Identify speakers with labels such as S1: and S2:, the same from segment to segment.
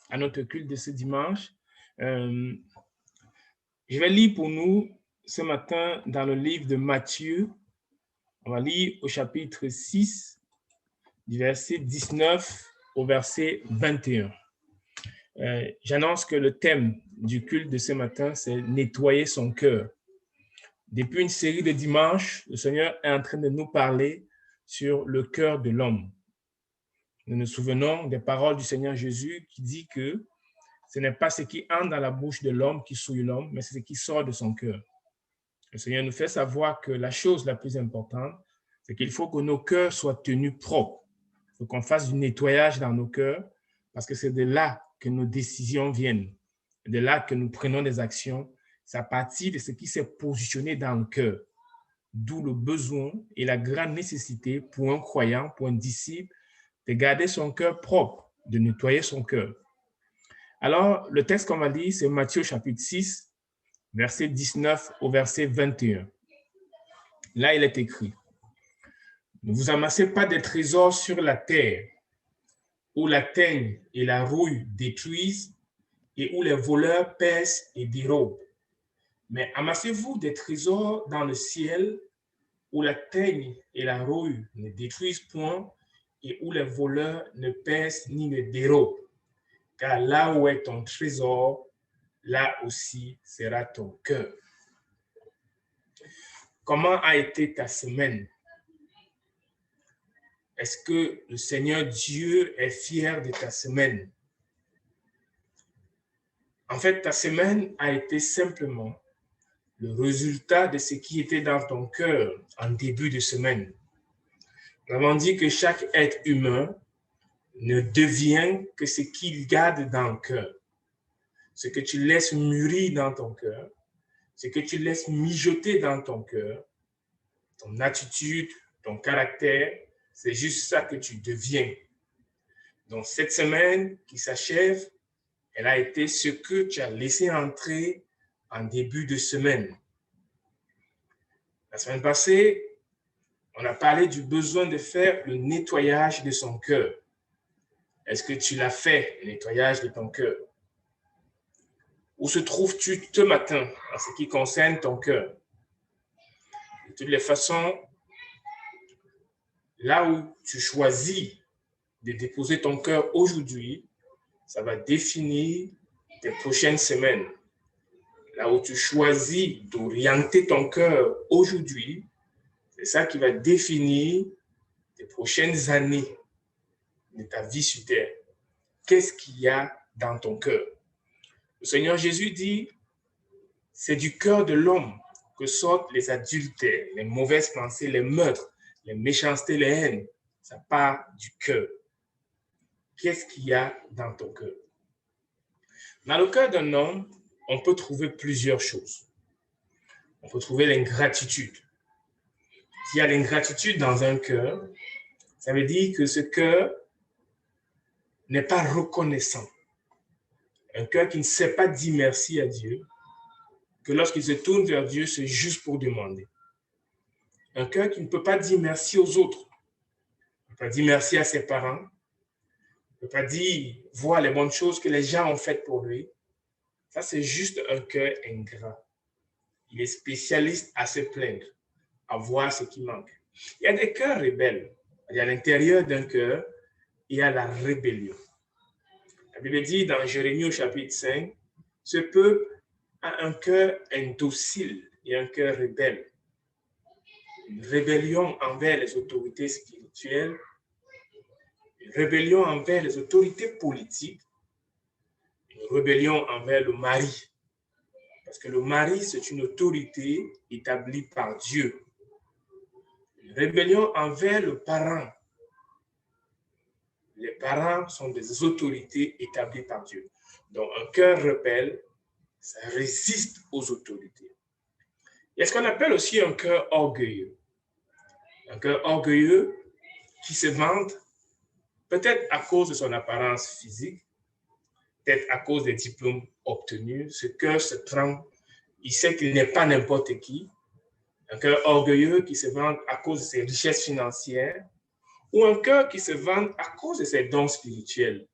S1: à notre culte de ce dimanche. Je vais lire pour nous ce matin dans le livre de Matthieu. On va lire au chapitre 6, du verset 19 au verset 21. J'annonce que le thème du culte de ce matin, c'est nettoyer son cœur. Depuis une série de dimanches, le Seigneur est en train de nous parler sur le cœur de l'homme. Nous nous souvenons des paroles du Seigneur Jésus qui dit que ce n'est pas ce qui entre dans la bouche de l'homme qui souille l'homme, mais c'est ce qui sort de son cœur. Le Seigneur nous fait savoir que la chose la plus importante, c'est qu'il faut que nos cœurs soient tenus propres. Il faut qu'on fasse du nettoyage dans nos cœurs parce que c'est de là que nos décisions viennent, de là que nous prenons des actions. C'est à partir de ce qui s'est positionné dans le cœur. D'où le besoin et la grande nécessité pour un croyant, pour un disciple, de garder son cœur propre, de nettoyer son cœur. Alors, le texte qu'on va lire, c'est Matthieu chapitre 6, verset 19 au verset 21. Là, il est écrit, « Ne vous amassez pas des trésors sur la terre, où la teigne et la rouille détruisent et où les voleurs percent et dérobent. Mais amassez-vous des trésors dans le ciel, où la teigne et la rouille ne détruisent point et où les voleurs ne percent ni ne dérobent. Car là où est ton trésor, là aussi sera ton cœur. » Comment a été ta semaine? Est-ce que le Seigneur Dieu est fier de ta semaine? En fait, ta semaine a été simplement le résultat de ce qui était dans ton cœur en début de semaine. Nous avons dit que chaque être humain ne devient que ce qu'il garde dans le cœur. Ce que tu laisses mûrir dans ton cœur, ce que tu laisses mijoter dans ton cœur, ton attitude, ton caractère, c'est juste ça que tu deviens. Donc, cette semaine qui s'achève, elle a été ce que tu as laissé entrer en début de semaine. La semaine passée, on a parlé du besoin de faire le nettoyage de son cœur. Est-ce que tu l'as fait, le nettoyage de ton cœur? Où se trouves-tu ce matin en ce qui concerne ton cœur? De toutes les façons, là où tu choisis de déposer ton cœur aujourd'hui, ça va définir tes prochaines semaines. Là où tu choisis d'orienter ton cœur aujourd'hui, c'est ça qui va définir tes prochaines années de ta vie sur terre. Qu'est-ce qu'il y a dans ton cœur? Le Seigneur Jésus dit, c'est du cœur de l'homme que sortent les adultères, les mauvaises pensées, les meurtres, les méchancetés, les haines. Ça part du cœur. Qu'est-ce qu'il y a dans ton cœur? Dans le cœur d'un homme, on peut trouver plusieurs choses. On peut trouver l'ingratitude. S'il y a l'ingratitude dans un cœur, ça veut dire que ce cœur n'est pas reconnaissant. Un cœur qui ne sait pas dire merci à Dieu, que lorsqu'il se tourne vers Dieu, c'est juste pour demander. Un cœur qui ne peut pas dire merci aux autres. Il ne peut pas dire merci à ses parents. Il ne peut pas dire, voir les bonnes choses que les gens ont faites pour lui. Ça, c'est juste un cœur ingrat. Il est spécialiste à se plaindre, à voir ce qui manque. Il y a des cœurs rebelles. Il y a à l'intérieur d'un cœur, il y a la rébellion. La Bible dit dans Jérémie au chapitre 5, ce peuple a un cœur indocile et un cœur rebelle. Une rébellion envers les autorités spirituelles, une rébellion envers les autorités politiques, une rébellion envers le mari. Parce que le mari, c'est une autorité établie par Dieu. Une rébellion envers le parent. Les parents sont des autorités établies par Dieu. Donc, un cœur rebelle, ça résiste aux autorités. Il y a ce qu'on appelle aussi un cœur orgueilleux. Un cœur orgueilleux qui se vante, peut-être à cause de son apparence physique, peut-être à cause des diplômes obtenus. Ce cœur se trempe, il sait qu'il n'est pas n'importe qui. Un cœur orgueilleux qui se vante à cause de ses richesses financières, ou un cœur qui se vante à cause de ses dons spirituels.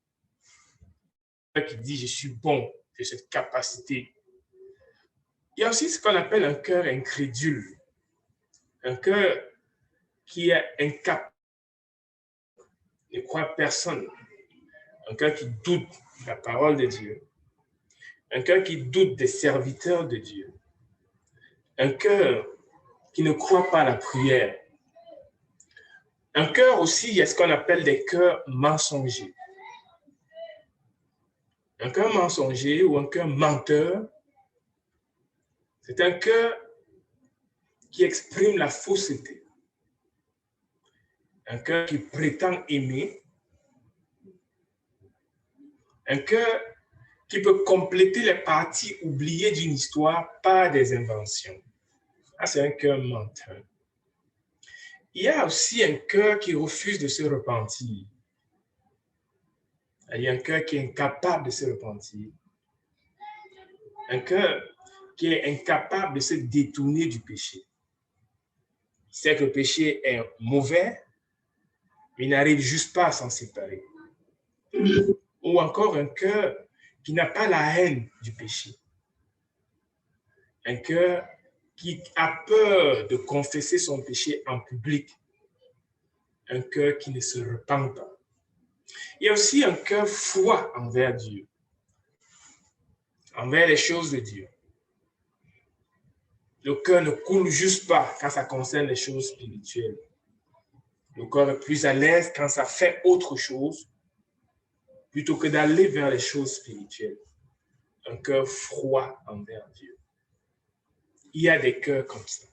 S1: qui dit « je suis bon », j'ai cette capacité. Il y a aussi ce qu'on appelle un cœur incrédule, un cœur qui est incapable de croire personne, un cœur qui doute de la parole de Dieu, un cœur qui doute des serviteurs de Dieu, un cœur qui ne croit pas à la prière. Un cœur aussi, il y a ce qu'on appelle des cœurs mensongers. Un cœur mensonger ou un cœur menteur, c'est un cœur qui exprime la fausseté. Un cœur qui prétend aimer. Un cœur qui peut compléter les parties oubliées d'une histoire par des inventions. Ça, c'est un cœur menteur. Il y a aussi un cœur qui refuse de se repentir. Il y a un cœur qui est incapable de se repentir. Un cœur qui est incapable de se détourner du péché. Il sait que le péché est mauvais, mais il n'arrive juste pas à s'en séparer. Ou encore un cœur qui n'a pas la haine du péché. Un cœur qui a peur de confesser son péché en public. Un cœur qui ne se repent pas. Il y a aussi un cœur froid envers Dieu, envers les choses de Dieu. Le cœur ne coule juste pas quand ça concerne les choses spirituelles. Le cœur est plus à l'aise quand ça fait autre chose plutôt que d'aller vers les choses spirituelles. Un cœur froid envers Dieu. Il y a des cœurs comme ça.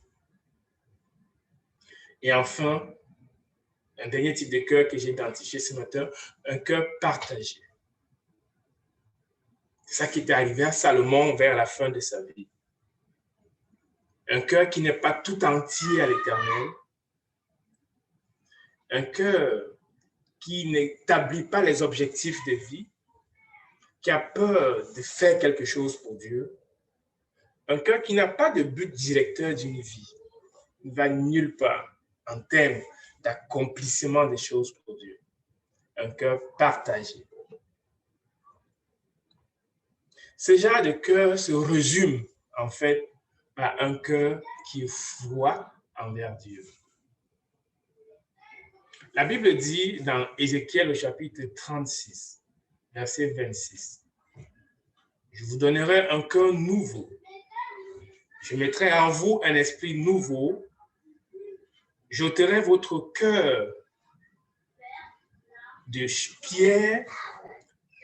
S1: Et enfin, un dernier type de cœur que j'ai identifié ce matin, un cœur partagé. C'est ça qui est arrivé à Salomon vers la fin de sa vie. Un cœur qui n'est pas tout entier à l'Éternel. Un cœur qui n'établit pas les objectifs de vie, qui a peur de faire quelque chose pour Dieu. Un cœur qui n'a pas de but directeur d'une vie. Il ne va nulle part en termes d'accomplissement des choses pour Dieu. Un cœur partagé. Ce genre de cœur se résume en fait par un cœur qui est froid envers Dieu. La Bible dit dans Ézéchiel au chapitre 36, verset 26, « Je vous donnerai un cœur nouveau. Je mettrai en vous un esprit nouveau. J'ôterai votre cœur de pierre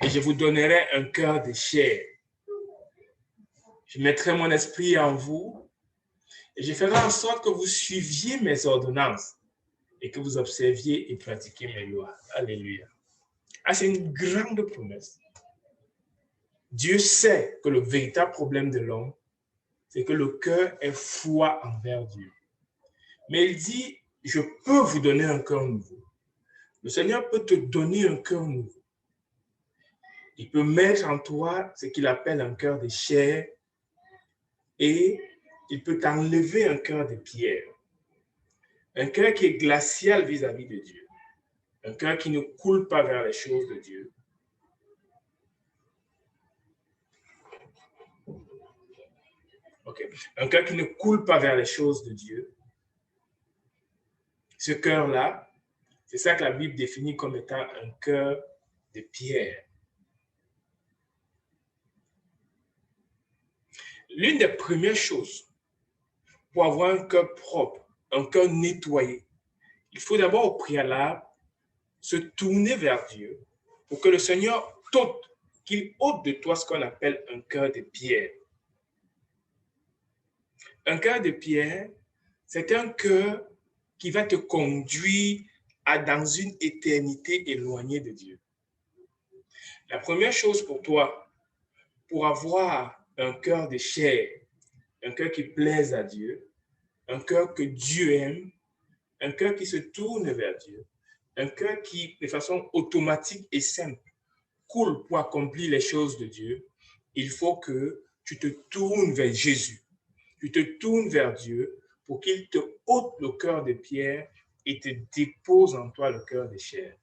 S1: et je vous donnerai un cœur de chair. Je mettrai mon esprit en vous et je ferai en sorte que vous suiviez mes ordonnances et que vous observiez et pratiquiez mes lois. » Alléluia. Ah, c'est une grande promesse. Dieu sait que le véritable problème de l'homme, c'est que le cœur est froid envers Dieu. Mais il dit, je peux vous donner un cœur nouveau. Le Seigneur peut te donner un cœur nouveau. Il peut mettre en toi ce qu'il appelle un cœur de chair et il peut t'enlever un cœur de pierre. Un cœur qui est glacial vis-à-vis de Dieu. Un cœur qui ne coule pas vers les choses de Dieu. Okay. Un cœur qui ne coule pas vers les choses de Dieu. Ce cœur-là, c'est ça que la Bible définit comme étant un cœur de pierre. L'une des premières choses pour avoir un cœur propre, un cœur nettoyé, il faut d'abord au préalable se tourner vers Dieu pour que le Seigneur qu'il ôte de toi ce qu'on appelle un cœur de pierre. Un cœur de pierre, c'est un cœur qui va te conduire dans une éternité éloignée de Dieu. La première chose pour toi, pour avoir un cœur de chair, un cœur qui plaise à Dieu, un cœur que Dieu aime, un cœur qui se tourne vers Dieu, un cœur qui, de façon automatique et simple, coule pour accomplir les choses de Dieu, il faut que tu te tournes vers Jésus. Tu te tournes vers Dieu pour qu'il te ôte le cœur de pierre et te dépose en toi le cœur de chair.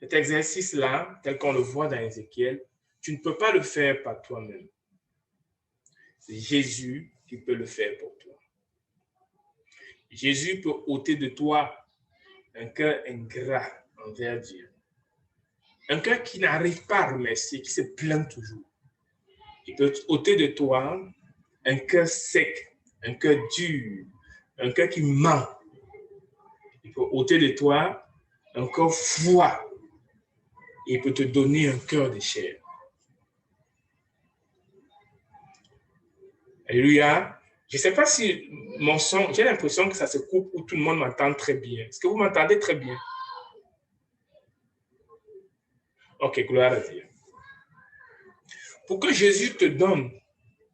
S1: Cet exercice-là, tel qu'on le voit dans Ézéchiel, tu ne peux pas le faire par toi-même. C'est Jésus qui peut le faire pour toi. Jésus peut ôter de toi un cœur ingrat envers Dieu. Un cœur qui n'arrive pas à remercier, qui se plaint toujours. Il peut ôter de toi un cœur sec, un cœur dur, un cœur qui ment. Il peut ôter de toi un cœur froid. Il peut te donner un cœur de chair. Alléluia. Je ne sais pas si mon son, j'ai l'impression que ça se coupe ou tout le monde m'entend très bien. Est-ce que vous m'entendez très bien? Ok, gloire à Dieu. Pour que Jésus te donne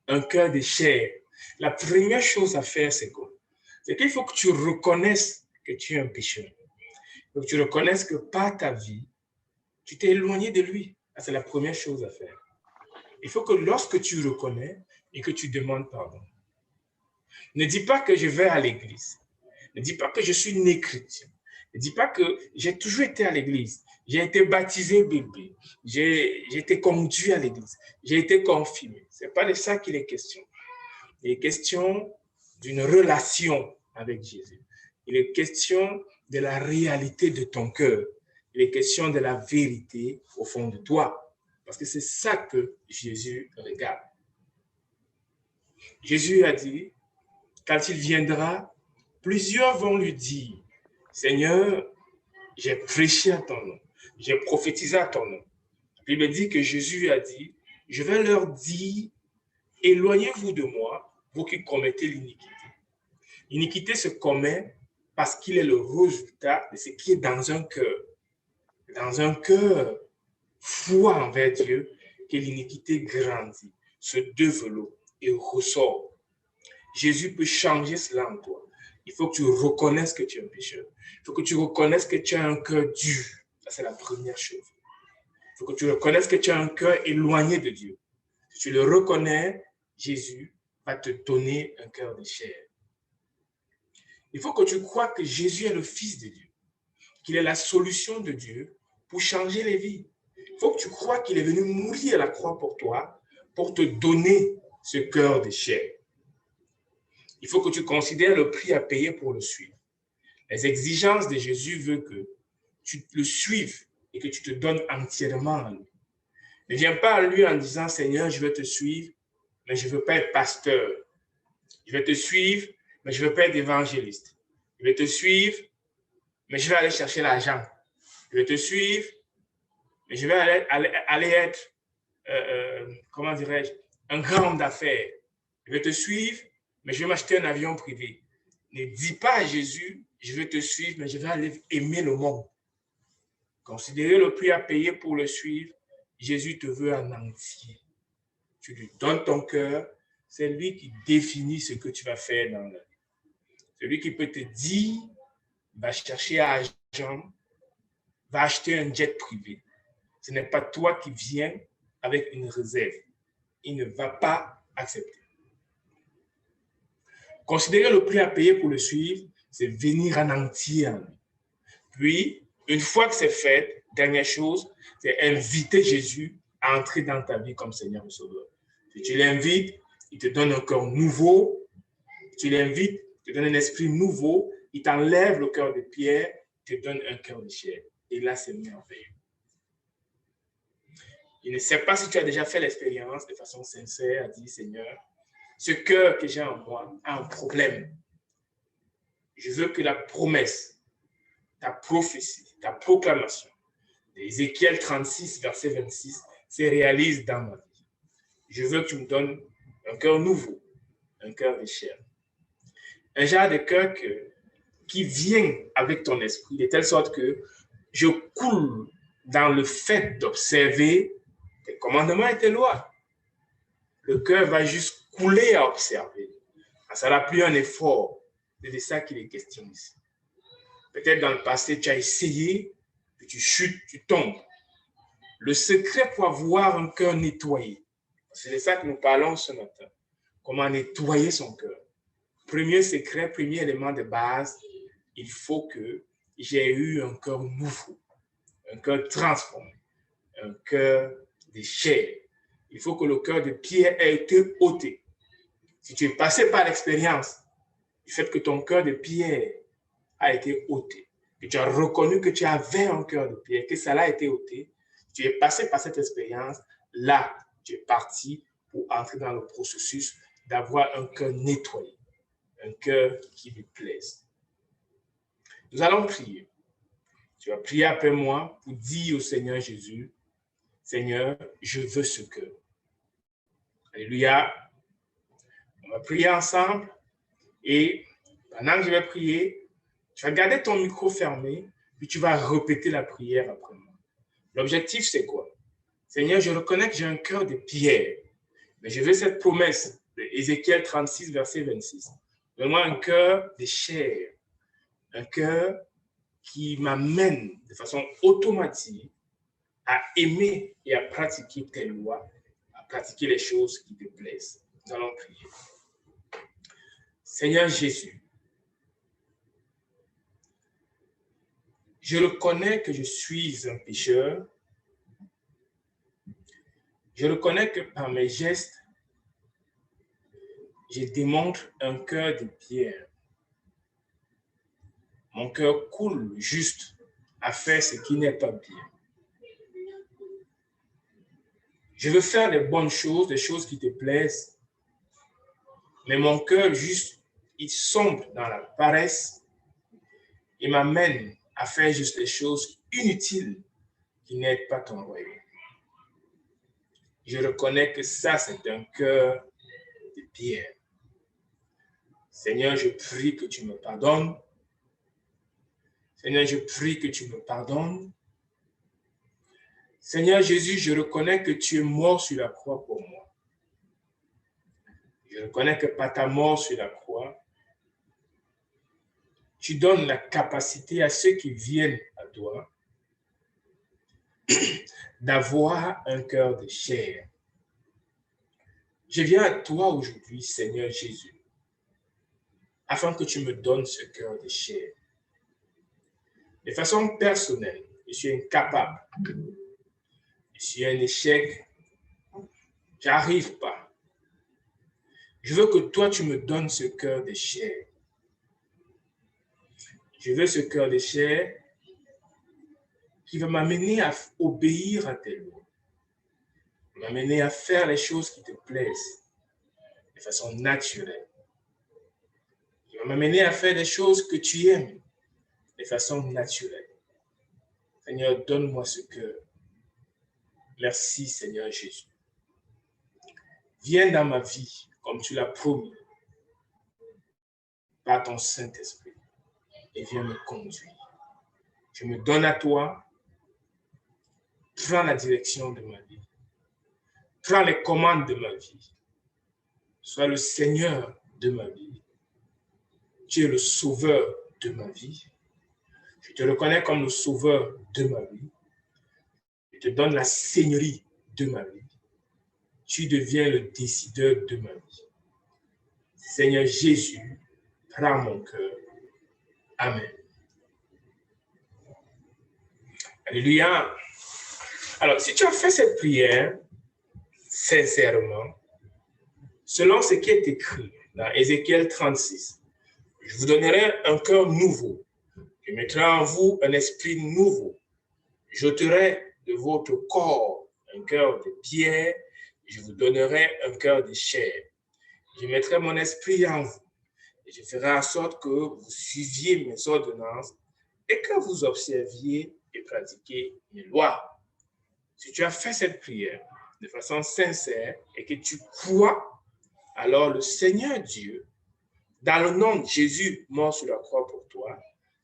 S1: un cœur de chair, la première chose à faire, c'est quoi? C'est qu'il faut que tu reconnaisses que tu es un pécheur. Il faut que tu reconnaisses que par ta vie, tu t'es éloigné de lui. C'est la première chose à faire. Il faut que lorsque tu reconnais et que tu demandes pardon, ne dis pas que je vais à l'église. Ne dis pas que je suis né chrétien. Ne dis pas que j'ai toujours été à l'église. J'ai été baptisé bébé. J'ai été conduit à l'église. J'ai été confirmé. Ce n'est pas de ça qu'il est question. Il est question d'une relation avec Jésus. Il est question de la réalité de ton cœur. Il est question de la vérité au fond de toi. Parce que c'est ça que Jésus regarde. Jésus a dit, quand il viendra, plusieurs vont lui dire, Seigneur, j'ai prêché à ton nom, j'ai prophétisé à ton nom. La Bible dit que Jésus a dit, je vais leur dire, éloignez-vous de moi, vous qui commettez l'iniquité. L'iniquité se commet parce qu'il est le résultat de ce qui est dans un cœur. Dans un cœur foi envers Dieu, que l'iniquité grandit, se développe et ressort. Jésus peut changer cela en toi. Il faut que tu reconnaisses que tu es un pécheur. Il faut que tu reconnaisses que tu as un cœur dur. Ça, c'est la première chose. Il faut que tu reconnaisses que tu as un cœur éloigné de Dieu. Si tu le reconnais, Jésus va te donner un cœur de chair. Il faut que tu crois que Jésus est le Fils de Dieu, qu'il est la solution de Dieu pour changer les vies. Il faut que tu crois qu'il est venu mourir à la croix pour toi, pour te donner ce cœur de chair. Il faut que tu considères le prix à payer pour le suivre. Les exigences de Jésus veulent que tu le suives et que tu te donnes entièrement à lui. Ne viens pas à lui en disant, Seigneur, je vais te suivre, mais je ne veux pas être pasteur. Je vais te suivre, mais je ne veux pas être évangéliste. Je vais te suivre, mais je vais aller chercher l'argent. Je vais te suivre, mais je vais aller être, comment dirais-je, un grand homme d'affaires. Je vais te suivre, mais je vais m'acheter un avion privé. Ne dis pas à Jésus, je vais te suivre, mais je vais aller aimer le monde. Considérez le prix à payer pour le suivre. Jésus te veut en entier. Tu lui donnes ton cœur. C'est lui qui définit ce que tu vas faire dans la vie. C'est lui qui peut te dire, va chercher l'argent, va acheter un jet privé. Ce n'est pas toi qui viens avec une réserve. Il ne va pas accepter. Considérer le prix à payer pour le suivre, c'est venir en entier en lui. Puis, une fois que c'est fait, dernière chose, c'est inviter Jésus à entrer dans ta vie comme Seigneur et Sauveur. Si tu l'invites, il te donne un cœur nouveau. Si tu l'invites, il te donne un esprit nouveau. Il t'enlève le cœur de pierre, il te donne un cœur de chair. Et là, c'est merveilleux. Je ne sais pas si tu as déjà fait l'expérience de façon sincère à dire, Seigneur, ce cœur que j'ai en moi a un problème. Je veux que la promesse, ta prophétie, ta proclamation, Ézéchiel 36, verset 26, se réalise dans ma vie. Je veux que tu me donnes un cœur nouveau, un cœur de chair. Un genre de cœur qui vient avec ton esprit, de telle sorte que je coule dans le fait d'observer tes commandements et tes lois. Le cœur va juste couler à observer. Ça n'a plus un effort. C'est de ça qu'il est question ici. Peut-être dans le passé, tu as essayé, puis tu chutes, tu tombes. Le secret pour avoir un cœur nettoyé, c'est de ça que nous parlons ce matin. Comment nettoyer son cœur. Premier secret, premier élément de base, il faut que j'ai eu un cœur nouveau, un cœur transformé, un cœur de chair. Il faut que le cœur de pierre ait été ôté. Si tu es passé par l'expérience du fait que ton cœur de pierre a été ôté, que tu as reconnu que tu avais un cœur de pierre, que ça a été ôté, tu es passé par cette expérience, là, tu es parti pour entrer dans le processus d'avoir un cœur nettoyé, un cœur qui lui plaise. Nous allons prier. Tu vas prier après moi pour dire au Seigneur Jésus, Seigneur, je veux ce cœur. Alléluia. On va prier ensemble et pendant que je vais prier, tu vas garder ton micro fermé, puis tu vas répéter la prière après moi. L'objectif, c'est quoi? Seigneur, je reconnais que j'ai un cœur de pierre, mais je veux cette promesse de Ézéchiel 36, verset 26. Donne-moi un cœur de chair, un cœur qui m'amène de façon automatique à aimer et à pratiquer tes lois, à pratiquer les choses qui te plaisent. Nous allons prier. Seigneur Jésus, je reconnais que je suis un pécheur. Je reconnais que par mes gestes, je démontre un cœur de pierre. Mon cœur coule juste à faire ce qui n'est pas bien. Je veux faire les bonnes choses, des choses qui te plaisent, mais mon cœur juste, il sombre dans la paresse et m'amène à faire juste des choses inutiles qui n'aident pas ton royaume. Je reconnais que ça, c'est un cœur de pierre. Seigneur, je prie que tu me pardonnes. Seigneur, je prie que tu me pardonnes. Seigneur Jésus, je reconnais que tu es mort sur la croix pour moi. Je reconnais que par ta mort sur la croix, tu donnes la capacité à ceux qui viennent à toi d'avoir un cœur de chair. Je viens à toi aujourd'hui, Seigneur Jésus, afin que tu me donnes ce cœur de chair. De façon personnelle, je suis incapable. Je suis un échec. J'arrive pas. Je veux que toi, tu me donnes ce cœur de chair. Je veux ce cœur de chair qui va m'amener à obéir à tes lois, m'amener à faire les choses qui te plaisent de façon naturelle, qui va m'amener à faire des choses que tu aimes de façon naturelle. Seigneur, donne-moi ce cœur. Merci, Seigneur Jésus. Viens dans ma vie comme tu l'as promis par ton Saint-Esprit et viens me conduire. Je me donne à toi. Prends la direction de ma vie. Prends les commandes de ma vie. Sois le Seigneur de ma vie. Tu es le sauveur de ma vie. Je te reconnais comme le sauveur de ma vie. Je te donne la seigneurie de ma vie. Tu deviens le décideur de ma vie. Seigneur Jésus, prends mon cœur. Amen. Alléluia. Alors, si tu as fait cette prière sincèrement, selon ce qui est écrit dans Ézéchiel 36, je vous donnerai un cœur nouveau. Je mettrai en vous un esprit nouveau. J'ôterai de votre corps un cœur de pierre. Je vous donnerai un cœur de chair. Je mettrai mon esprit en vous. Et je ferai en sorte que vous suiviez mes ordonnances et que vous observiez et pratiquiez mes lois. Si tu as fait cette prière de façon sincère et que tu crois, alors le Seigneur Dieu, dans le nom de Jésus mort sur la croix pour toi,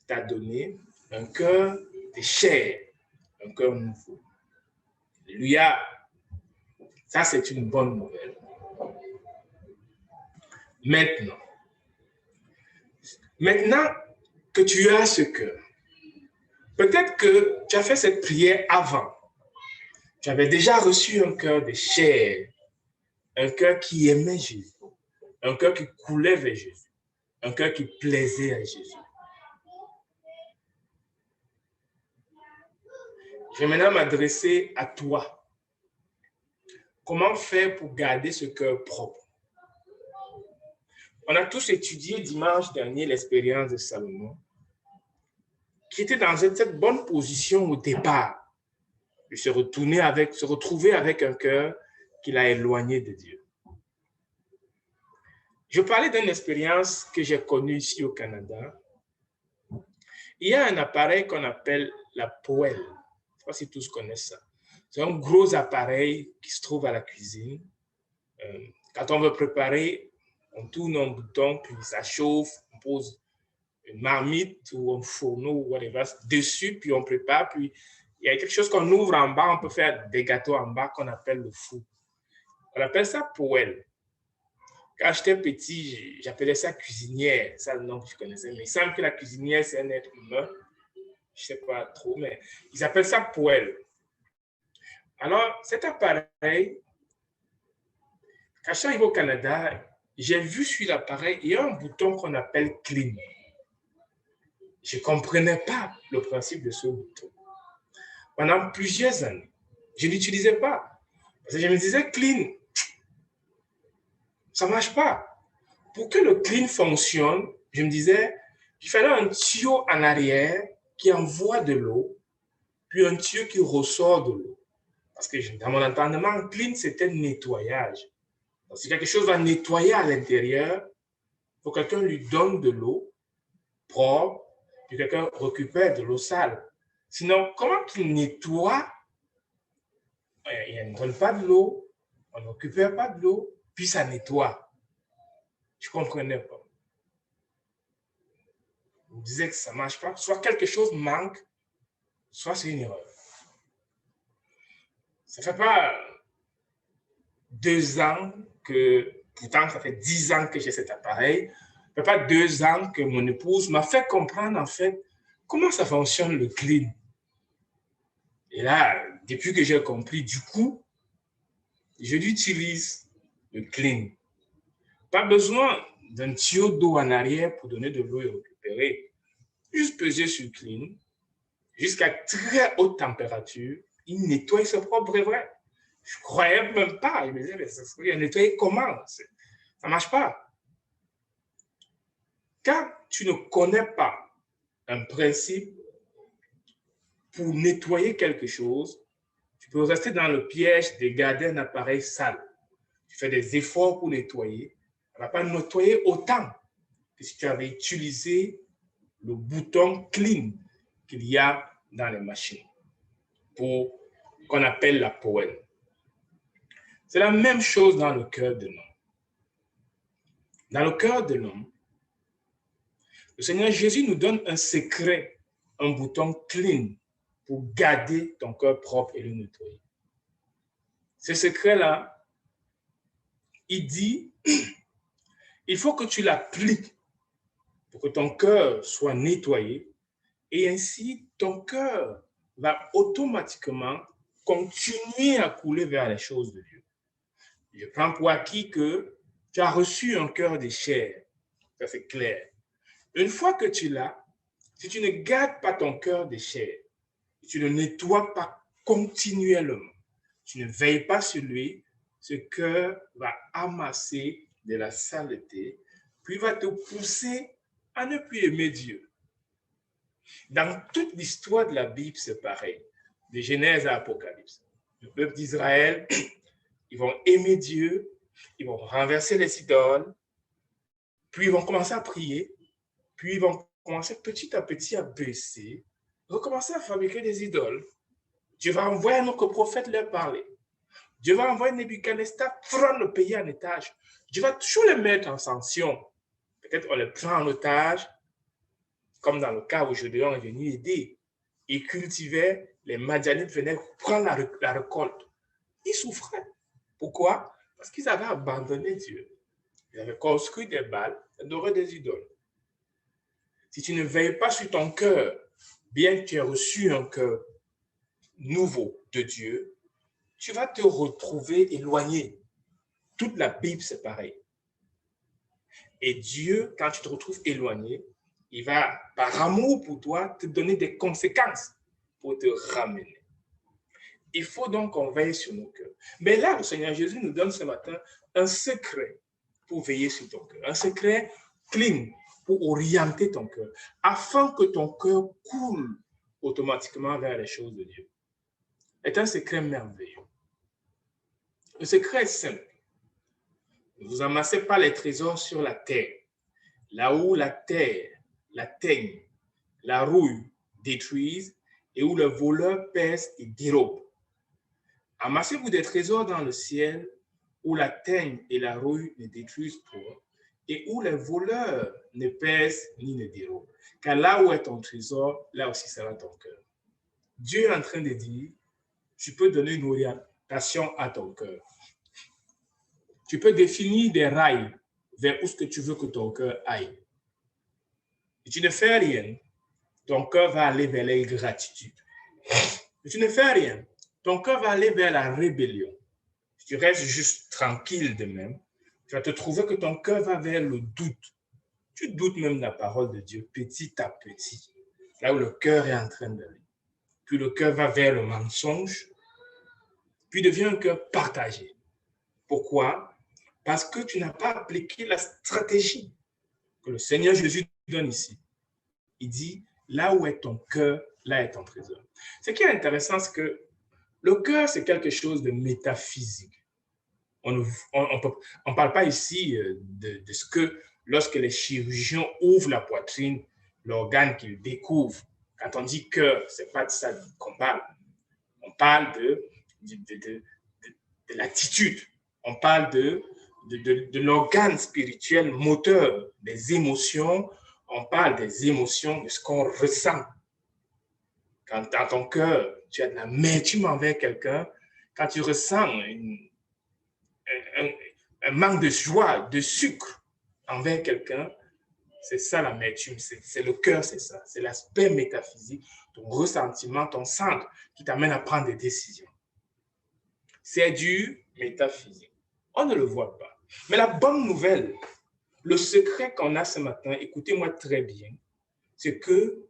S1: t'a donné un cœur de chair, un cœur nouveau. Alléluia. Ça, c'est une bonne nouvelle. Maintenant que tu as ce cœur, peut-être que tu as fait cette prière avant. Tu avais déjà reçu un cœur de chair, un cœur qui aimait Jésus, un cœur qui coulait vers Jésus, un cœur qui plaisait à Jésus. Je vais maintenant m'adresser à toi. Comment faire pour garder ce cœur propre? On a tous étudié dimanche dernier l'expérience de Salomon, qui était dans cette bonne position au départ, de se retrouver avec un cœur qu'il a éloigné de Dieu. Je parlais d'une expérience que j'ai connue ici au Canada. Il y a un appareil qu'on appelle la poêle. Je ne sais pas si tous connaissent ça. C'est un gros appareil qui se trouve à la cuisine. Quand on veut préparer, on tourne un bouton, puis ça chauffe, on pose une marmite ou un fourneau ou whatever dessus, puis on prépare, puis il y a quelque chose qu'on ouvre en bas, on peut faire des gâteaux en bas qu'on appelle le four. On appelle ça poêle. Quand j'étais petit, j'appelais ça cuisinière. C'est le nom que je connaissais. Mais il semble que la cuisinière, c'est un être humain. Je ne sais pas trop, mais ils appellent ça poêle. Alors, cet appareil, quand je suis arrivé au Canada, j'ai vu sur l'appareil, il y a un bouton qu'on appelle clean. Je ne comprenais pas le principe de ce bouton. Pendant plusieurs années, je ne l'utilisais pas. Parce que je me disais, clean, ça ne marche pas. Pour que le clean fonctionne, je me disais, il fallait un tuyau en arrière qui envoie de l'eau, puis un tuyau qui ressort de l'eau. Parce que dans mon entendement, clean, c'était nettoyage. Donc, si quelque chose va nettoyer à l'intérieur, il faut que quelqu'un lui donne de l'eau propre, puis quelqu'un récupère de l'eau sale. Sinon, comment qu'il nettoie? Il ne donne pas de l'eau, on ne récupère pas de l'eau, puis ça nettoie. Je ne comprenais pas. Je me disais que ça ne marche pas. Soit quelque chose manque, soit c'est une erreur. Ça ne fait pas 2 ans que, pourtant ça fait 10 ans que j'ai cet appareil, ça ne fait pas 2 ans que mon épouse m'a fait comprendre en fait comment ça fonctionne le clean. Et là, depuis que j'ai compris, du coup, je l'utilise, le clean. Pas besoin d'un tuyau d'eau en arrière pour donner de l'eau et récupérer. Juste peser sur clean, jusqu'à très haute température, il nettoie ses propres vrai. Je ne croyais même pas. Je me disais, mais ça serait nettoyer comment? Ça ne marche pas. Quand tu ne connais pas un principe pour nettoyer quelque chose, tu peux rester dans le piège de garder un appareil sale. Tu fais des efforts pour nettoyer. Ça ne va pas nettoyer autant que si tu avais utilisé le bouton clean qu'il y a dans les machines pour qu'on appelle la poêle. C'est la même chose dans le cœur de l'homme. Dans le cœur de l'homme, le Seigneur Jésus nous donne un secret, un bouton clean pour garder ton cœur propre et le nettoyer. Ce secret-là, il dit, il faut que tu l'appliques pour que ton cœur soit nettoyé et ainsi ton cœur va automatiquement continuer à couler vers les choses de Dieu. Je prends pour acquis que tu as reçu un cœur de chair. Ça, c'est clair. Une fois que tu l'as, si tu ne gardes pas ton cœur de chair, tu ne nettoies pas continuellement, tu ne veilles pas sur lui, ce cœur va amasser de la saleté, puis va te pousser à ne plus aimer Dieu. Dans toute l'histoire de la Bible, c'est pareil, de Genèse à Apocalypse. Le peuple d'Israël, ils vont aimer Dieu, ils vont renverser les idoles, puis ils vont commencer à prier, puis ils vont commencer petit à petit à baisser, recommencer à fabriquer des idoles. Dieu va envoyer un autre prophète leur parler. Dieu va envoyer Nebuchadnezzar prendre le pays en otage. Dieu va toujours les mettre en sanction. Peut-être on les prend en otage, comme dans le cas où Gédéon est venu aider. Ils cultivaient, les Madianites venaient prendre la récolte. Ils souffraient. Pourquoi? Parce qu'ils avaient abandonné Dieu. Ils avaient construit des Baals, adoré des idoles. Si tu ne veilles pas sur ton cœur, bien que tu aies reçu un cœur nouveau de Dieu, tu vas te retrouver éloigné. Toute la Bible, c'est pareil. Et Dieu, quand tu te retrouves éloigné, il va, par amour pour toi, te donner des conséquences pour te ramener. Il faut donc qu'on veille sur nos cœurs. Mais là, le Seigneur Jésus nous donne ce matin un secret pour veiller sur ton cœur. Un secret clean pour orienter ton cœur, afin que ton cœur coule automatiquement vers les choses de Dieu. C'est un secret merveilleux. Le secret est simple. Ne vous amassez pas les trésors sur la terre, là où la terre, la teigne, la rouille détruisent et où le voleur pèse et dérobe. Amassez-vous des trésors dans le ciel où la teigne et la rouille ne détruisent point et où les voleurs ne pèsent ni ne dérobent. Car là où est ton trésor, là aussi sera ton cœur. Dieu est en train de dire, tu peux donner une orientation à ton cœur. Tu peux définir des rails vers où ce que tu veux que ton cœur aille. Si tu ne fais rien, ton cœur va aller vers l'ingratitude. Si tu ne fais rien, ton cœur va aller vers la rébellion. Si tu restes juste tranquille de même, tu vas te trouver que ton cœur va vers le doute. Tu doutes même de la parole de Dieu petit à petit, là où le cœur est en train d'aller. Puis le cœur va vers le mensonge, puis devient un cœur partagé. Pourquoi? Parce que tu n'as pas appliqué la stratégie que le Seigneur Jésus donne ici. Il dit, là où est ton cœur, là est ton trésor. Ce qui est intéressant, c'est que le cœur, c'est quelque chose de métaphysique. On ne parle pas ici de ce que, lorsque les chirurgiens ouvrent la poitrine, l'organe qu'ils découvrent. Quand on dit cœur, ce n'est pas de ça qu'on parle. On parle de l'attitude. On parle de l'organe spirituel moteur, des émotions. On parle des émotions, de ce qu'on ressent. Quand dans ton cœur, tu as de l'amertume envers quelqu'un, quand tu ressens un manque de joie, de sucre envers quelqu'un, c'est ça l'amertume, c'est le cœur, c'est ça. C'est l'aspect métaphysique, ton ressentiment, ton centre qui t'amène à prendre des décisions. C'est du métaphysique. On ne le voit pas. Mais la bonne nouvelle, le secret qu'on a ce matin, écoutez-moi très bien, c'est que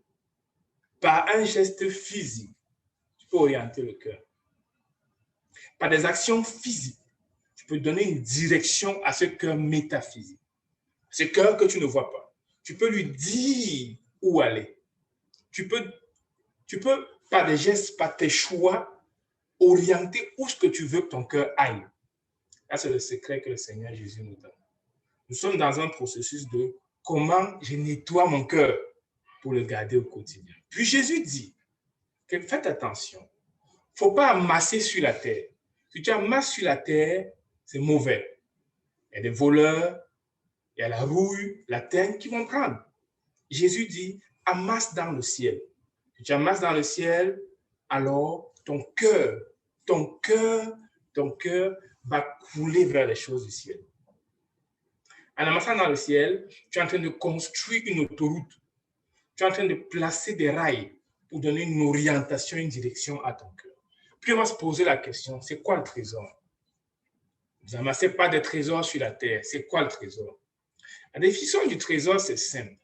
S1: par un geste physique, tu peux orienter le cœur. Par des actions physiques, tu peux donner une direction à ce cœur métaphysique. Ce cœur que tu ne vois pas. Tu peux lui dire où aller. Tu peux, par des gestes, par tes choix, orienter où ce que tu veux que ton cœur aille. Ça, c'est le secret que le Seigneur Jésus nous donne. Nous sommes dans un processus de comment je nettoie mon cœur pour le garder au quotidien. Puis Jésus dit que faites attention. Il ne faut pas amasser sur la terre. Si tu amasses sur la terre, c'est mauvais. Il y a des voleurs, il y a la rouille, la teigne qui vont prendre. Jésus dit, amasse dans le ciel. Si tu amasses dans le ciel, alors ton cœur va couler vers les choses du ciel. En amassant dans le ciel, tu es en train de construire une autoroute. Tu es en train de placer des rails pour donner une orientation, une direction à ton cœur. Puis on va se poser la question, c'est quoi le trésor? Vous n'amassez pas des trésors sur la terre. C'est quoi le trésor? La définition du trésor, c'est simple.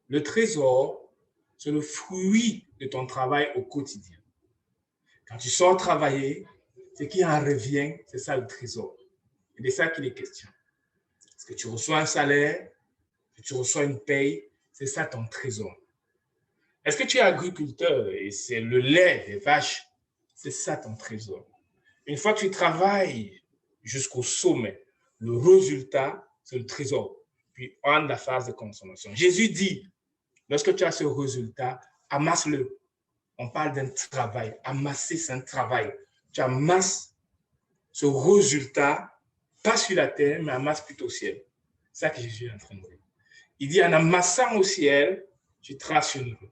S1: Le trésor, c'est le fruit de ton travail au quotidien. Quand tu sors travailler, ce qui en revient, c'est ça le trésor. Et de ça qu'il est question. Est-ce que tu reçois un salaire? Est-ce que tu reçois une paye? C'est ça ton trésor. Est-ce que tu es agriculteur et c'est le lait des vaches? C'est ça ton trésor. Une fois que tu travailles jusqu'au sommet, le résultat, c'est le trésor. Puis on a la phase de consommation. Jésus dit, lorsque tu as ce résultat, amasse-le. On parle d'un travail. Amasser, c'est un travail. Tu amasses ce résultat, pas sur la terre, mais amasse plutôt au ciel. C'est ça que Jésus est en train de dire. Il dit, en amassant au ciel, tu traces une route.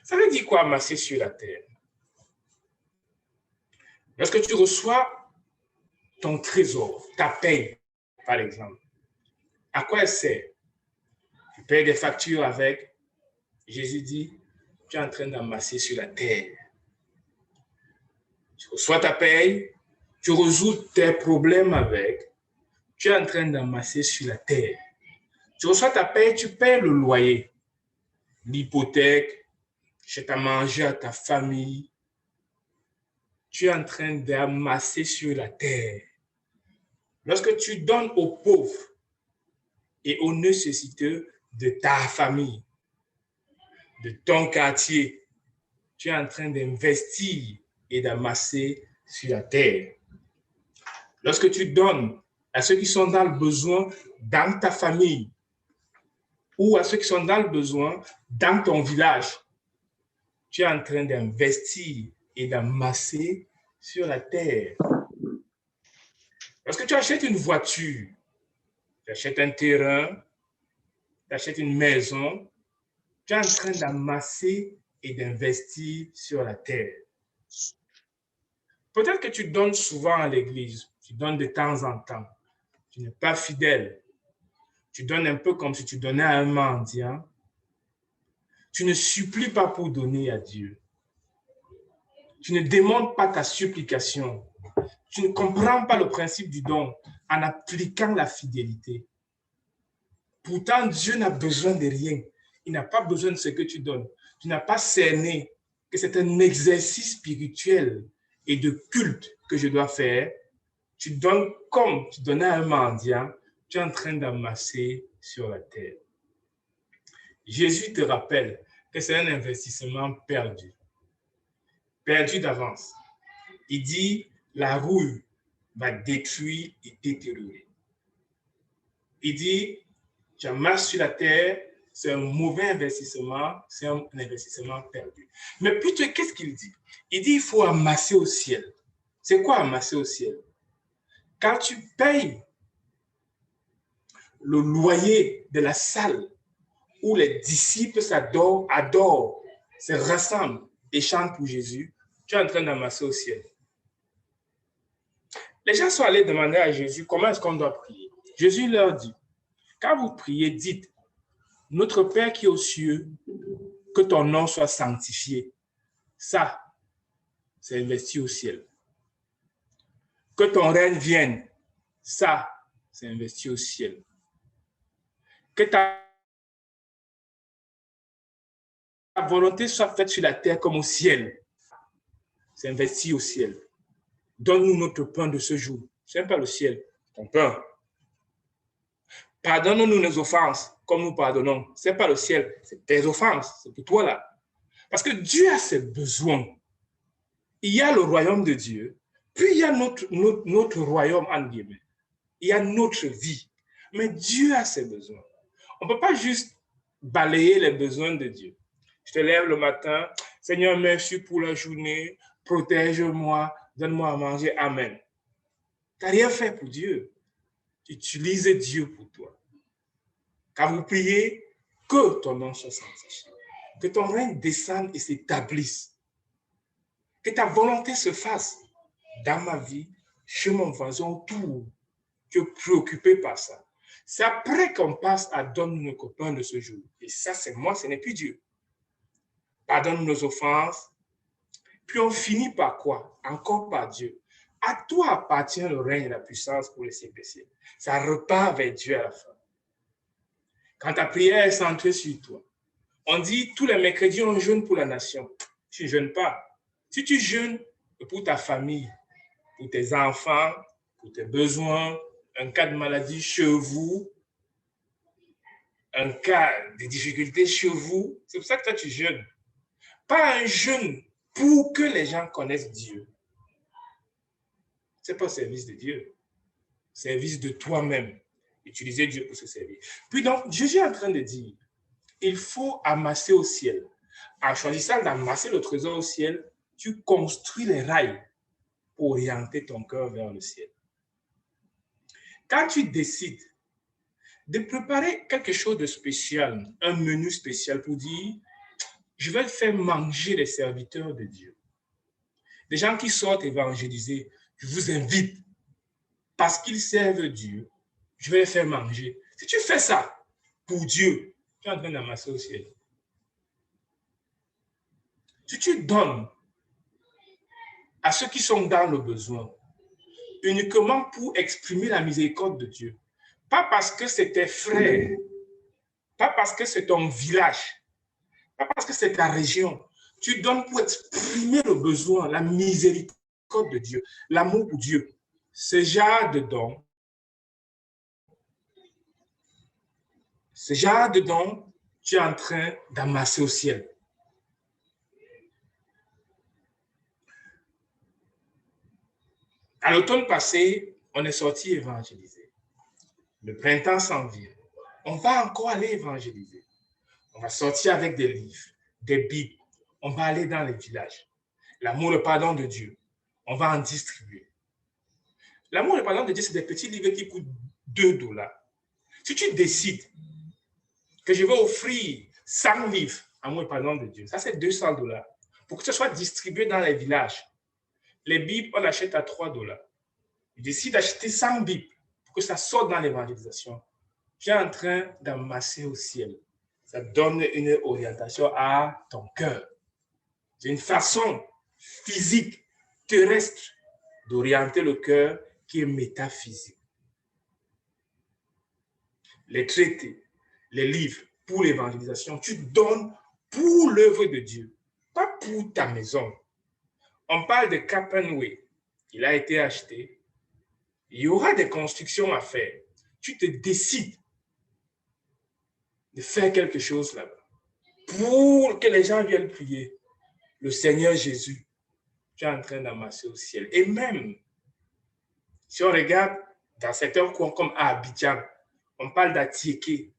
S1: Ça veut dire quoi, amasser sur la terre? Lorsque tu reçois ton trésor, ta paye, par exemple, à quoi elle sert? Tu payes des factures avec. Jésus dit, tu es en train d'amasser sur la terre. Tu reçois ta paye, tu résous tes problèmes avec, tu es en train d'amasser sur la terre. Tu reçois ta paye, tu payes le loyer, l'hypothèque, tu as mangé à ta famille, tu es en train d'amasser sur la terre. Lorsque tu donnes aux pauvres et aux nécessiteux de ta famille, de ton quartier, tu es en train d'investir et d'amasser sur la terre. Lorsque tu donnes à ceux qui sont dans le besoin dans ta famille ou à ceux qui sont dans le besoin dans ton village, tu es en train d'investir et d'amasser sur la terre. Lorsque tu achètes une voiture, tu achètes un terrain, tu achètes une maison, tu es en train d'amasser et d'investir sur la terre. Peut-être que tu donnes souvent à l'église, tu donnes de temps en temps, tu n'es pas fidèle, tu donnes un peu comme si tu donnais à un mendiant, tu ne supplies pas pour donner à Dieu, tu ne demandes pas ta supplication, tu ne comprends pas le principe du don en appliquant la fidélité. Pourtant, Dieu n'a besoin de rien. Il n'a pas besoin de ce que tu donnes. Tu n'as pas cerné que c'est un exercice spirituel et de culte que je dois faire. Tu donnes comme tu donnais à un mendiant, tu es en train d'amasser sur la terre. Jésus te rappelle que c'est un investissement perdu. Perdu d'avance. Il dit, la rouille va détruire et détériorer. Il dit, tu amasses sur la terre, c'est un mauvais investissement, c'est un investissement perdu. Mais plutôt, qu'est-ce qu'il dit? Il dit, il faut amasser au ciel. C'est quoi amasser au ciel? Quand tu payes le loyer de la salle où les disciples adorent, se rassemblent et chantent pour Jésus, tu es en train d'amasser au ciel. Les gens sont allés demander à Jésus comment est-ce qu'on doit prier. Jésus leur dit, quand vous priez, dites, notre Père qui est aux cieux, que ton nom soit sanctifié. Ça, c'est investi au ciel. Que ton règne vienne. Ça, c'est investi au ciel. Que ta volonté soit faite sur la terre comme au ciel. C'est investi au ciel. Donne-nous notre pain de ce jour. Ce n'est pas le ciel, ton pain. Pardonne-nous nos offenses comme nous pardonnons. Ce n'est pas le ciel, c'est tes offenses. C'est pour toi là. Parce que Dieu a ses besoins. Il y a le royaume de Dieu, puis il y a notre royaume, en guillemets. Il y a notre vie. Mais Dieu a ses besoins. On ne peut pas juste balayer les besoins de Dieu. Je te lève le matin, Seigneur, merci pour la journée, protège-moi, donne-moi à manger, amen. Tu n'as rien fait pour Dieu. Utilise Dieu pour toi. Quand vous priez, que ton nom soit sanctifié, que ton règne descende et s'établisse, que ta volonté se fasse dans ma vie, chez mon voisin, autour. Tu es préoccupé par ça. C'est après qu'on passe à donner nos copains de ce jour. Et ça, c'est moi, ce n'est plus Dieu. Pardonne nos offenses. Puis on finit par quoi? Encore par Dieu. À toi appartient le règne et la puissance pour les siècles des siècles. Ça repart vers Dieu à la fin. Quand ta prière est centrée sur toi, on dit tous les mercredis, on jeûne pour la nation. Tu ne jeûnes pas. Si tu jeûnes pour ta famille, pour tes enfants, pour tes besoins, un cas de maladie chez vous, un cas de difficulté chez vous, c'est pour ça que toi tu jeûnes. Pas un jeûne pour que les gens connaissent Dieu. Ce n'est pas service de Dieu. Service de toi-même. Utiliser Dieu pour se servir. Puis donc, Jésus est en train de dire, il faut amasser au ciel. En choisissant d'amasser le trésor au ciel, tu construis les rails pour orienter ton cœur vers le ciel. Quand tu décides de préparer quelque chose de spécial, un menu spécial pour dire, je vais faire manger les serviteurs de Dieu. Des gens qui sortent évangéliser, je vous invite, parce qu'ils servent Dieu, je vais les faire manger. Si tu fais ça pour Dieu, tu es en train d'amasser au ciel. Si tu donnes à ceux qui sont dans le besoin, uniquement pour exprimer la miséricorde de Dieu, pas parce que c'est tes frères, pas parce que c'est ton village, pas parce que c'est ta région, tu donnes pour exprimer le besoin, la miséricorde miséricorde de Dieu, l'amour pour Dieu, ce genre de don, tu es en train d'amasser au ciel. À l'automne passé, on est sorti évangéliser. Le printemps s'en vient. On va encore aller évangéliser. On va sortir avec des livres, des bibles. On va aller dans les villages. L'amour, le pardon de Dieu, on va en distribuer. L'amour, le pardon de Dieu, c'est des petits livres qui coûtent $2. Si tu décides que je vais offrir 100 livres, amour et pardon de Dieu, ça c'est $200 pour que ce soit distribué dans les villages. Les Bibles, on l'achète à $3. Tu décides d'acheter 100 Bibles pour que ça sorte dans l'évangélisation. Tu es en train d'amasser au ciel. Ça donne une orientation à ton cœur. C'est une façon physique, terrestre, d'orienter le cœur qui est métaphysique. Les traités, les livres pour l'évangélisation, tu donnes pour l'œuvre de Dieu, pas pour ta maison. On parle de Cappenway. Il a été acheté. Il y aura des constructions à faire. Tu te décides de faire quelque chose là-bas pour que les gens viennent prier. Le Seigneur Jésus, tu es en train d'amasser au ciel. Et même, si on regarde dans certains coins comme à Abidjan, on parle d'Atiéké,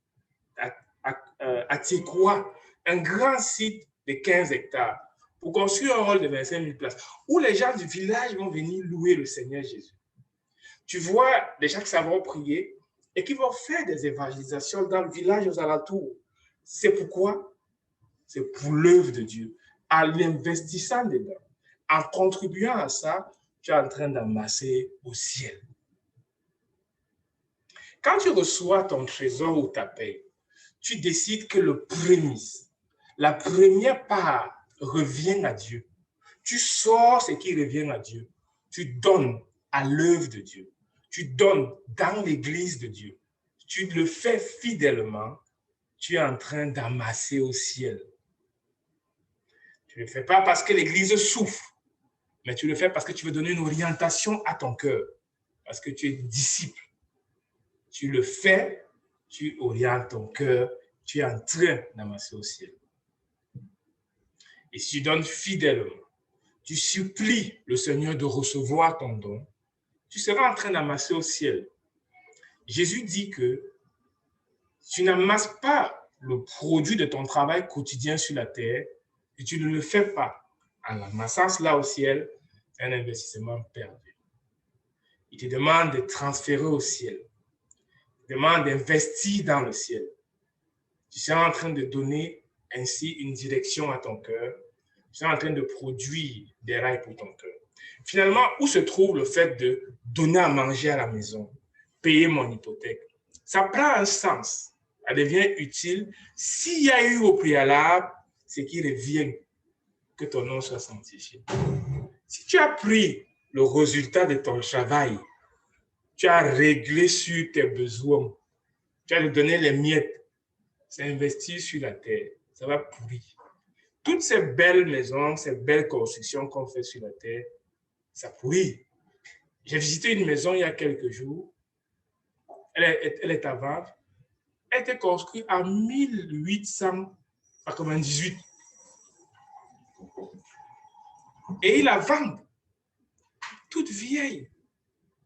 S1: Atiékoua, un grand site de 15 hectares pour construire un hall de 25 000 places où les gens du village vont venir louer le Seigneur Jésus. Tu vois des gens qui savent prier et qui vont faire des évangélisations dans le village aux alentours. C'est pourquoi? C'est pour l'œuvre de Dieu. En l'investissant dedans, en contribuant à ça, tu es en train d'amasser au ciel. Quand tu reçois ton trésor ou ta paye, tu décides que le prémisse, la première part revient à Dieu. Tu sors ce qui revient à Dieu. Tu donnes à l'œuvre de Dieu. Tu donnes dans l'église de Dieu. Tu le fais fidèlement. Tu es en train d'amasser au ciel. Tu ne le fais pas parce que l'église souffre, mais tu le fais parce que tu veux donner une orientation à ton cœur, parce que tu es disciple. Tu le fais, tu orientes ton cœur, tu es en train d'amasser au ciel. Et si tu donnes fidèlement, tu supplies le Seigneur de recevoir ton don, tu seras en train d'amasser au ciel. Jésus dit que tu n'amasses pas le produit de ton travail quotidien sur la terre et tu ne le fais pas en amassant cela au ciel, c'est un investissement perdu. Il te demande de transférer au ciel. Il te demande d'investir dans le ciel. Tu seras en train de donner ainsi une direction à ton cœur. Tu seras en train de produire des rails pour ton cœur. Finalement, où se trouve le fait de donner à manger à la maison, payer mon hypothèque? Ça prend un sens. Ça devient utile s'il y a eu au préalable ce qui revient, que ton nom soit sanctifié. Si tu as pris le résultat de ton travail, tu as réglé sur tes besoins, tu as donné les miettes, c'est investir sur la terre, ça va pourrir. Toutes ces belles maisons, ces belles constructions qu'on fait sur la terre, ça pourrit. J'ai visité une maison il y a quelques jours, elle est à vendre, elle était construite en 1898. Et ils la vendent, toute vieille.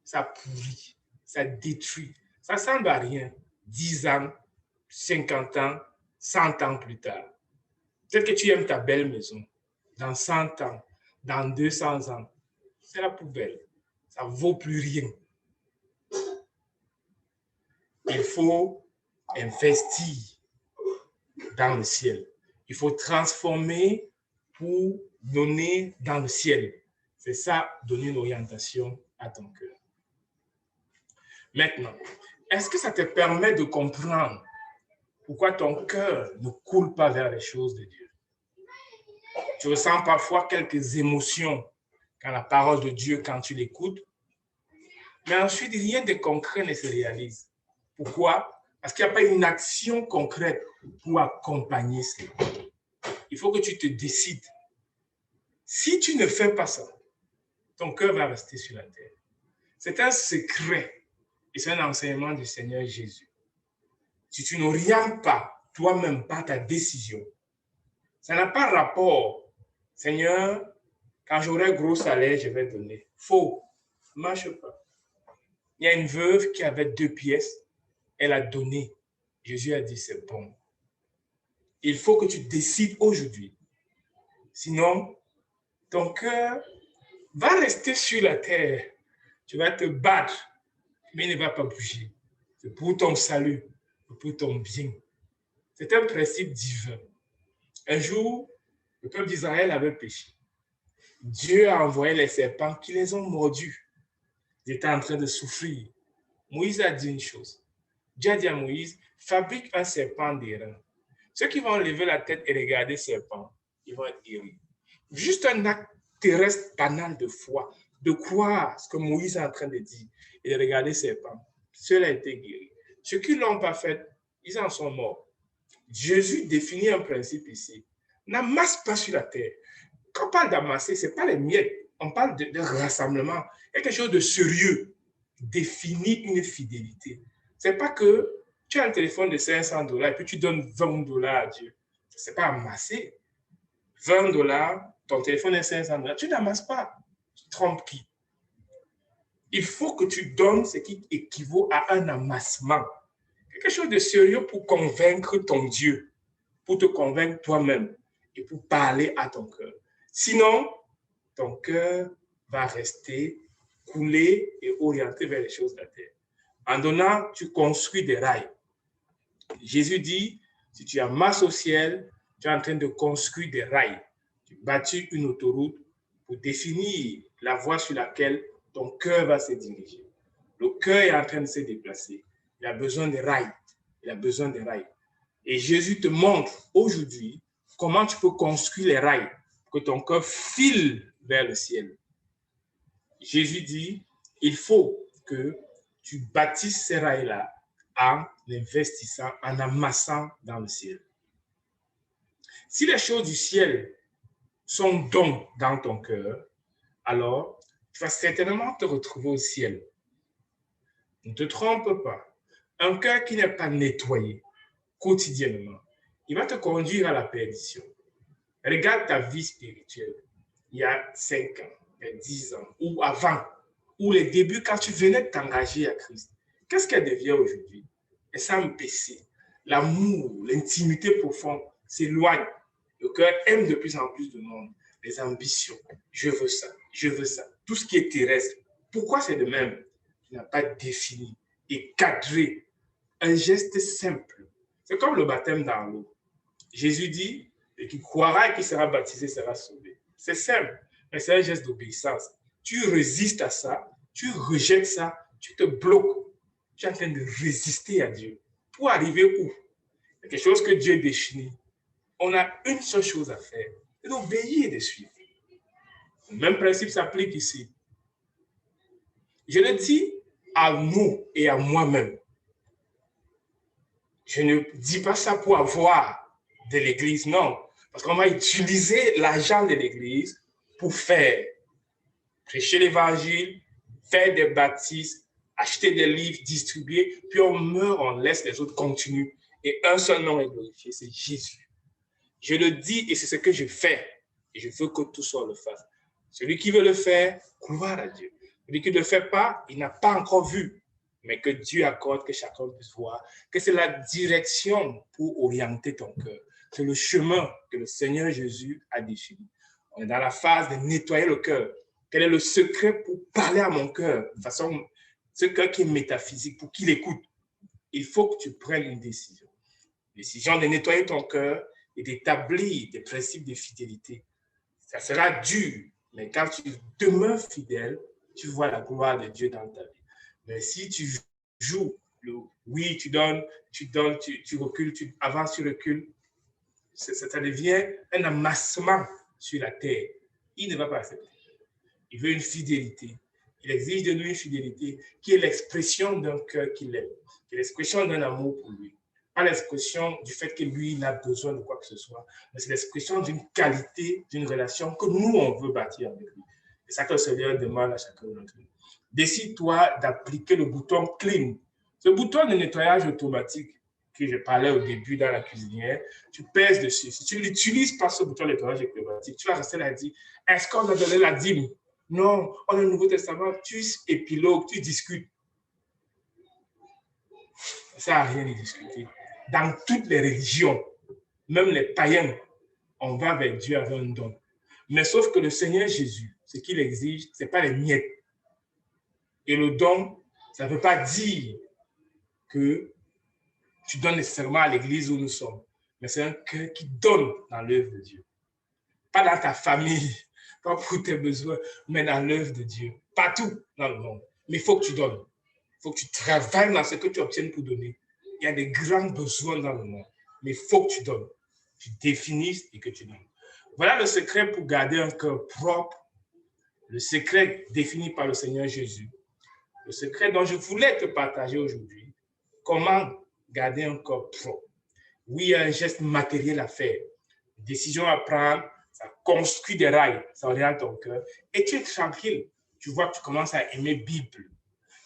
S1: Ça pourrit, ça détruit, ça ne semble à rien. 10 ans, 50 ans, 100 ans plus tard. Peut-être que tu aimes ta belle maison. Dans 100 ans, dans 200 ans, c'est la poubelle. Ça ne vaut plus rien. Il faut investir dans le ciel. Il faut transformer pour donner dans le ciel. C'est ça, donner une orientation à ton cœur. Maintenant, est-ce que ça te permet de comprendre pourquoi ton cœur ne coule pas vers les choses de Dieu? Tu ressens parfois quelques émotions quand la parole de Dieu, quand tu l'écoutes, mais ensuite, rien de concret ne se réalise. Pourquoi? Parce qu'il n'y a pas une action concrète pour accompagner cela. Il faut que tu te décides. Si tu ne fais pas ça, ton cœur va rester sur la terre. C'est un secret et c'est un enseignement du Seigneur Jésus. Si tu n'orientes pas toi-même par ta décision, ça n'a pas rapport. Seigneur, quand j'aurai gros salaire, je vais donner. Faux, ça ne marche pas. Il y a une veuve qui avait 2 pièces, elle a donné. Jésus a dit, c'est bon. Il faut que tu décides aujourd'hui. Sinon, ton cœur va rester sur la terre. Tu vas te battre, mais il ne va pas bouger. C'est pour ton salut, pour ton bien. C'est un principe divin. Un jour, le peuple d'Israël avait péché. Dieu a envoyé les serpents qui les ont mordus. Ils étaient en train de souffrir. Moïse a dit une chose. Dieu a dit à Moïse, fabrique un serpent d'airain. Ceux qui vont lever la tête et regarder le serpent, ils vont être guéris. Juste un acte terrestre banal de foi, de croire ce que Moïse est en train de dire et de regarder le serpent. Ceux-là été guéris. Ceux qui ne l'ont pas fait, ils en sont morts. Jésus définit un principe ici. N'amasse pas sur la terre. Quand on parle d'amasser, ce n'est pas les miettes. On parle de rassemblement. Il y a quelque chose de sérieux. Définit une fidélité. Ce n'est pas que tu as un téléphone de 500 $ et puis tu donnes 20 $ à Dieu. Ce n'est pas amasser. 20 $, ton téléphone est 500 $. Tu n'amasses pas. Tu trompes qui? Il faut que tu donnes ce qui équivaut à un amassement. Quelque chose de sérieux pour convaincre ton Dieu, pour te convaincre toi-même et pour parler à ton cœur. Sinon, ton cœur va rester coulé et orienté vers les choses de la terre. En donnant, tu construis des rails. Jésus dit, si tu amasses au ciel, tu es en train de construire des rails. Tu bâtis une autoroute pour définir la voie sur laquelle ton cœur va se diriger. Le cœur est en train de se déplacer. Il a besoin de rails. Il a besoin de rails. Et Jésus te montre aujourd'hui comment tu peux construire les rails pour que ton cœur file vers le ciel. Jésus dit, il faut que tu bâtisses ces rails-là en investissant, en amassant dans le ciel. Si les choses du ciel sont dons dans ton cœur, alors tu vas certainement te retrouver au ciel. Ne te trompe pas. Un cœur qui n'est pas nettoyé quotidiennement, il va te conduire à la perdition. Regarde ta vie spirituelle il y a 5 ans, il y a 10 ans, ou avant, ou les débuts quand tu venais de t'engager à Christ. Qu'est-ce qu'elle devient aujourd'hui? Elle semble baisser. L'amour, l'intimité profonde s'éloigne. Le cœur aime de plus en plus de monde. Les ambitions, je veux ça, je veux ça. Tout ce qui est terrestre. Pourquoi c'est le même? Tu n'as pas défini et cadré un geste simple. C'est comme le baptême dans l'eau. Jésus dit, et qui croira et qui sera baptisé sera sauvé. C'est simple, mais c'est un geste d'obéissance. Tu résistes à ça, tu rejettes ça, tu te bloques. Tu es en train de résister à Dieu. Pour arriver où? Il y a quelque chose que Dieu définit. On a une seule chose à faire, c'est d'obéir et de suivre. Le même principe s'applique ici. Je le dis à nous et à moi-même. Je ne dis pas ça pour avoir de l'Église, non. Parce qu'on va utiliser l'argent de l'Église pour faire prêcher l'Évangile, faire des baptêmes, acheter des livres, distribuer, puis on meurt, on laisse les autres continuer. Et un seul nom est glorifié, c'est Jésus. Je le dis et c'est ce que je fais. Et je veux que tous le fassent. Celui qui veut le faire, gloire à Dieu. Celui qui ne le fait pas, il n'a pas encore vu. Mais que Dieu accorde que chacun puisse voir que c'est la direction pour orienter ton cœur. C'est le chemin que le Seigneur Jésus a défini. On est dans la phase de nettoyer le cœur. Quel est le secret pour parler à mon cœur de façon, ce cœur qui est métaphysique, pour qu'il écoute? Il faut que tu prennes une décision. Décision de nettoyer ton cœur et d'établir des principes de fidélité. Ça sera dur, mais quand tu demeures fidèle, tu vois la gloire de Dieu dans ta vie. Mais si tu joues, oui, tu donnes, tu recules, tu avances, tu recules, ça devient un amassement sur la terre. Il ne va pas accepter. Il veut une fidélité. Il exige de nous une fidélité qui est l'expression d'un cœur qu'il aime, qui est l'expression d'un amour pour lui. Pas l'expression du fait que lui, il a besoin de quoi que ce soit, mais c'est l'expression d'une qualité, d'une relation que nous, on veut bâtir avec lui. C'est ça que le Seigneur demande à chacun d'entre nous. Décide-toi d'appliquer le bouton clean. Ce bouton de nettoyage automatique que je parlais au début dans la cuisinière, tu pèses dessus. Si tu n'utilises pas ce bouton de nettoyage automatique, tu vas rester là et dire, est-ce qu'on a donné la dîme? Non, on a le Nouveau Testament, tu épilogues, tu discutes. Ça ne sert à rien de discuter. Dans toutes les religions, même les païens, on va vers Dieu avec un don. Mais sauf que le Seigneur Jésus, ce qu'il exige, ce n'est pas les miettes. Et le don, ça ne veut pas dire que tu donnes nécessairement à l'église où nous sommes, mais c'est un cœur qui donne dans l'œuvre de Dieu. Pas dans ta famille, pas pour tes besoins, mais dans l'œuvre de Dieu. Partout dans le monde. Mais il faut que tu donnes. Il faut que tu travailles dans ce que tu obtiennes pour donner. Il y a des grands besoins dans le monde, mais il faut que tu donnes. Tu définisses et que tu donnes. Voilà le secret pour garder un cœur propre. Le secret défini par le Seigneur Jésus. Le secret dont je voulais te partager aujourd'hui. Comment garder un corps propre. Oui, il y a un geste matériel à faire. Une décision à prendre, ça construit des rails, ça oriente ton cœur. Et tu es tranquille. Tu vois que tu commences à aimer la Bible.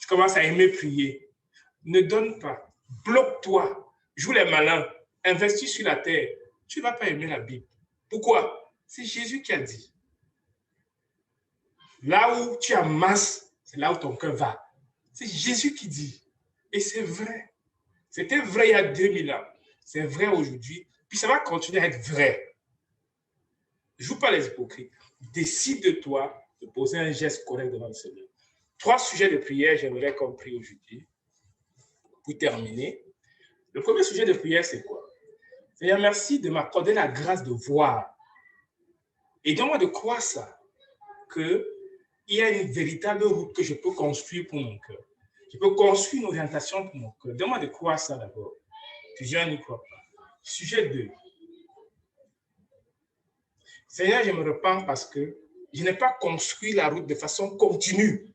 S1: Tu commences à aimer prier. Ne donne pas. Bloque-toi. Joue les malins. Investis sur la terre. Tu ne vas pas aimer la Bible. Pourquoi? C'est Jésus qui a dit. Là où tu amasses, c'est là où ton cœur va. C'est Jésus qui dit. Et c'est vrai. C'était vrai il y a 2000 ans. C'est vrai aujourd'hui. Puis ça va continuer à être vrai. Joue pas les hypocrites. Décide de toi de poser un geste correct devant le Seigneur. 3 sujets de prière, j'aimerais qu'on prie aujourd'hui. Pour terminer, le premier sujet de prière, c'est quoi? Seigneur, merci de m'accorder la grâce de voir. Et donne-moi de croire ça, qu'il y a une véritable route que je peux construire pour mon cœur. Je peux construire une orientation pour mon cœur. Donne-moi de croire ça d'abord. Plusieurs n'y croient pas. Sujet 2. Seigneur, je me repens parce que je n'ai pas construit la route de façon continue.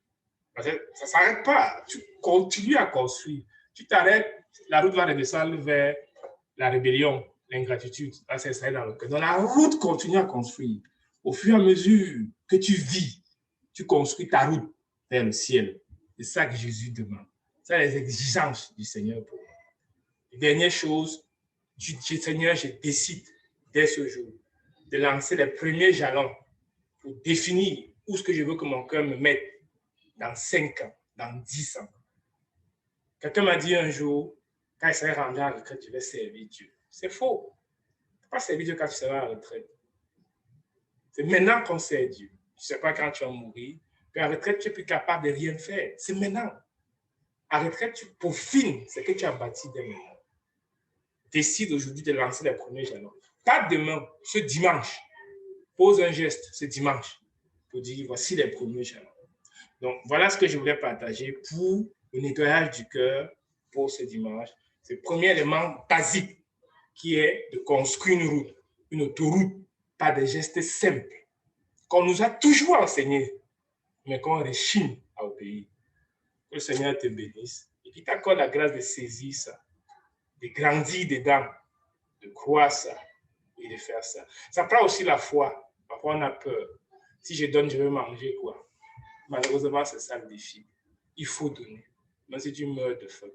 S1: Parce que ça ne s'arrête pas. Tu continues à construire. Tu t'arrêtes, la route va redescendre vers la rébellion, l'ingratitude. Là, c'est ça dans le cœur. Donc, la route continue à construire. Au fur et à mesure que tu vis, tu construis ta route vers le ciel. C'est ça que Jésus demande. C'est les exigences du Seigneur pour moi. Et dernière chose, Seigneur, je décide dès ce jour de lancer les premiers jalons pour définir où est-ce que je veux que mon cœur me mette dans 5 ans, dans 10 ans. Quelqu'un m'a dit un jour, quand il serait rendu à la retraite, je vais servir Dieu. C'est faux. Tu ne peux pas servir Dieu quand tu seras à la retraite. C'est maintenant qu'on sert Dieu. Tu ne sais pas quand tu vas mourir. Puis à la retraite, tu n'es plus capable de rien faire. C'est maintenant. À la retraite, tu peaufines ce que tu as bâti dès maintenant. Décide aujourd'hui de lancer les premiers jalons. Pas demain, ce dimanche. Pose un geste ce dimanche pour dire voici les premiers jalons. Donc, voilà ce que je voulais partager pour le nettoyage du cœur pour ce dimanche. C'est le premier élément basique qui est de construire une route, une autoroute, par des gestes simples qu'on nous a toujours enseignés, mais qu'on rechigne à obéir. Que le Seigneur te bénisse et qu'il t'accorde la grâce de saisir ça, de grandir dedans, de croire ça et de faire ça. Ça prend aussi la foi. Parfois, on a peur. Si je donne, je vais manger quoi? Malheureusement, c'est ça le défi. Il faut donner. Même si tu meurs de faim.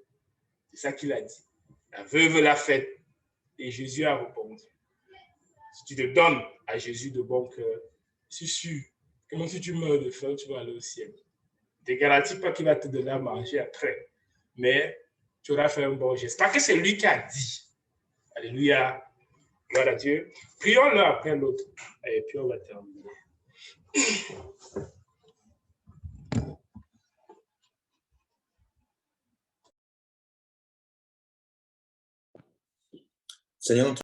S1: C'est ça qu'il a dit. La veuve l'a faite et Jésus a répondu. Si tu te donnes à Jésus de bon cœur, je suis sûr que même si tu meurs de faim, tu vas aller au ciel. Je ne te garantis pas qu'il va te donner à manger après, mais tu auras fait un bon geste. Parce que c'est lui qui a dit. Alléluia. Gloire à Dieu. Prions l'un après l'autre et puis on va terminer.
S2: Seigneur,